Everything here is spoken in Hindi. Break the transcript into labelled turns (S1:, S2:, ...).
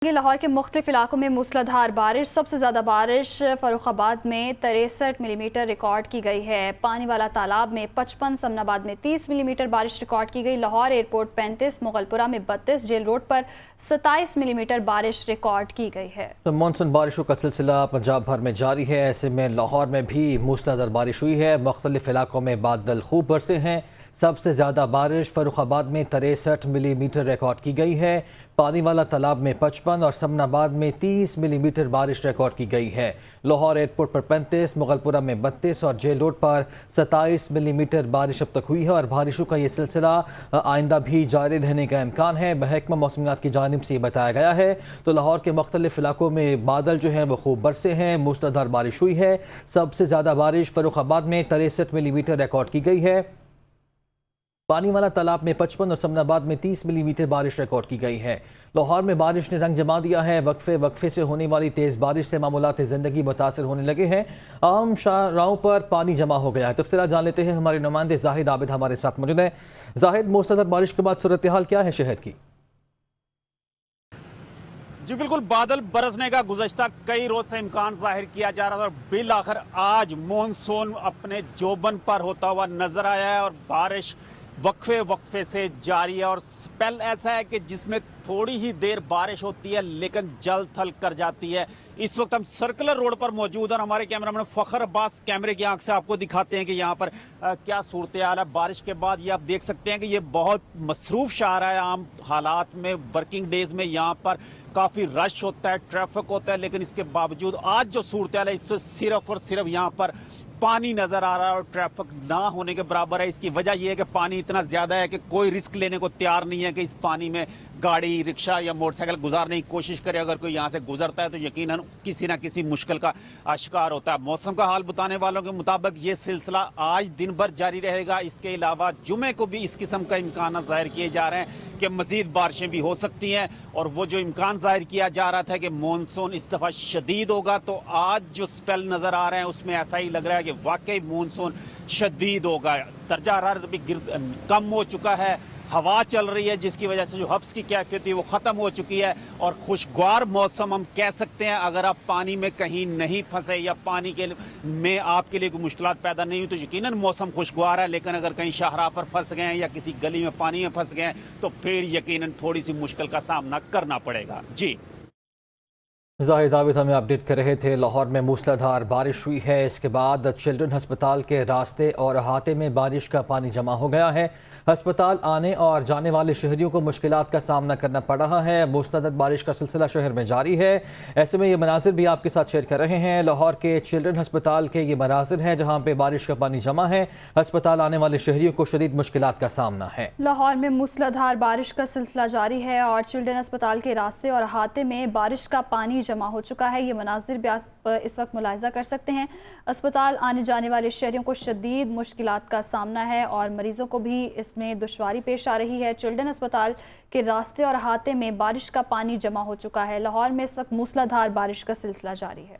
S1: ये लाहौर के मुख्तलिफ इलाकों में मूसलाधार बारिश। सबसे ज़्यादा बारिश फ़र्रुखाबाद में 63 मिलीमीटर रिकॉर्ड की गई है। पानी वाला तालाब में 55, समनाबाद में 30 मिलीमीटर बारिश रिकॉर्ड की गई। लाहौर एयरपोर्ट 35, मुगलपुरा में 32, जेल रोड पर 27 मिलीमीटर बारिश रिकॉर्ड की गई है।
S2: तो मानसून बारिशों का सिलसिला पंजाब भर में जारी है। ऐसे में लाहौर में भी मूसलाधार बारिश हुई है। मुख्तलिफ इलाकों में बादल खूब बरसे हैं। सबसे ज़्यादा बारिश फ़र्रुखाबाद में 63 मिलीमीटर रिकॉर्ड की गई है। पानी वाला तालाब में 55 और समनाबाद में 30 मिलीमीटर बारिश रिकॉर्ड की गई है। लाहौर एयरपोर्ट पर 35, मुगलपुरा में 32 और जेल रोड पर 27 मिलीमीटर बारिश अब तक हुई है और बारिशों का ये सिलसिला आइंदा भी जारी रहने का इम्कान है। महकमा मौसमियात की जानिब से बताया गया है। तो लाहौर के मुख्तलिफ इलाकों में बादल जो हैं वो खूब बरसे हैं। मूसलाधार बारिश हुई है। सबसे ज़्यादा बारिश फ़र्रुखाबाद में 63 मिलीमीटर रिकॉर्ड की गई है। पानी वाला तालाब में 55 और समनाबाद में 30 मिलीमीटर बारिश रिकॉर्ड की गई है। लाहौर में बारिश ने रंग जमा दिया है। वक्फे से होने वाली तेज़ बारिश से मामूलात ज़िंदगी मुतासर होने लगे हैं। आम शाहराहों पर पानी जमा हो गया है। तफसीलात जान लेते हैं। हमारे नुमाइंदे जाहिद आबिद हमारे साथ मौजूद हैं। जाहिद, मूसलाधार बारिश के बाद सूरत हाल क्या है शहर की?
S3: जी बिल्कुल, बादल बरसने का गुज़श्ता कई रोज से इम्कान जाहिर किया जा रहा था और बिल आखिर आज मॉनसून अपने जोबन पर होता हुआ नजर आया है और बारिश वक्फे से जारी है। और स्पेल ऐसा है कि जिसमें थोड़ी ही देर बारिश होती है लेकिन जल थल कर जाती है। इस वक्त हम सर्कुलर रोड पर मौजूद हैं और हमारे कैमरामैन फ़खर अब्बास कैमरे की आंख से आपको दिखाते हैं कि यहाँ पर क्या सूरत हाल है बारिश के बाद। ये आप देख सकते हैं कि ये बहुत मसरूफ शहर है। आम हालात में वर्किंग डेज में यहाँ पर काफ़ी रश होता है, ट्रैफिक होता है, लेकिन इसके बावजूद आज जो सूरत हाल है इससे सिर्फ और सिर्फ यहाँ पर पानी नजर आ रहा है और ट्रैफिक ना होने के बराबर है। इसकी वजह यह है कि पानी इतना ज्यादा है कि कोई रिस्क लेने को तैयार नहीं है कि इस पानी में गाड़ी, रिक्शा या मोटरसाइकिल गुजारने की कोशिश करे। अगर कोई यहाँ से गुजरता है तो यकीनन किसी ना किसी मुश्किल का शिकार होता है। मौसम का हाल बताने वालों के मुताबिक ये सिलसिला आज दिन भर जारी रहेगा। इसके अलावा जुमे को भी इस किस्म का इम्कान जाहिर किए जा रहे हैं कि मजीद बारिशें भी हो सकती हैं। और वो जो इम्कान जाहिर किया जा रहा था कि मानसून इस दफ़ा शदीद होगा, तो आज जो स्पेल नज़र आ रहे हैं उसमें ऐसा ही लग रहा है कि वाकई मानसून शदीद होगा। दर्जा हरारत भी कम हो चुका है, हवा चल रही है जिसकी वजह से जो हब्स की कैफियत थी वो ख़त्म हो चुकी है और खुशगवार मौसम हम कह सकते हैं। अगर आप पानी में कहीं नहीं फंसे या पानी के में आपके लिए कोई मुश्किलात पैदा नहीं हुई तो यकीनन मौसम खुशगवार है। लेकिन अगर कहीं शाहराह पर फंस गए हैं या किसी गली में पानी में फंस गए हैं तो फिर यकीनन थोड़ी सी मुश्किल का सामना करना पड़ेगा। जी
S2: जाहिद आबिद हमें अपडेट कर रहे थे। लाहौर में मूसलाधार बारिश हुई है। इसके बाद चिल्ड्रन अस्पताल के रास्ते और अहाते में बारिश का पानी जमा हो गया है। अस्पताल आने और जाने वाले शहरियों को मुश्किलात का सामना करना पड़ रहा है। मूसलाधार बारिश का सिलसिला शहर में जारी है। ऐसे में ये मनाजिर भी आपके साथ शेयर कर रहे हैं। लाहौर के चिल्ड्रन अस्पताल के ये मनाजिर हैं जहाँ पे बारिश का पानी जमा है। अस्पताल आने वाले शहरियों को शदीद मुश्किलात का सामना है।
S1: लाहौर में मूसलाधार बारिश का सिलसिला जारी है और चिल्ड्रन अस्पताल के रास्ते और अहाते में बारिश का पानी जमा हो चुका है। ये मनाजिर भी आप इस वक्त मुलाहिजा कर सकते हैं। अस्पताल आने जाने वाले शहरियों को शदीद मुश्किलात का सामना है और मरीजों को भी इसमें दुश्वारी पेश आ रही है। चिल्ड्रन अस्पताल के रास्ते और अहाते में बारिश का पानी जमा हो चुका है। लाहौर में इस वक्त मूसलाधार बारिश का सिलसिला जारी है।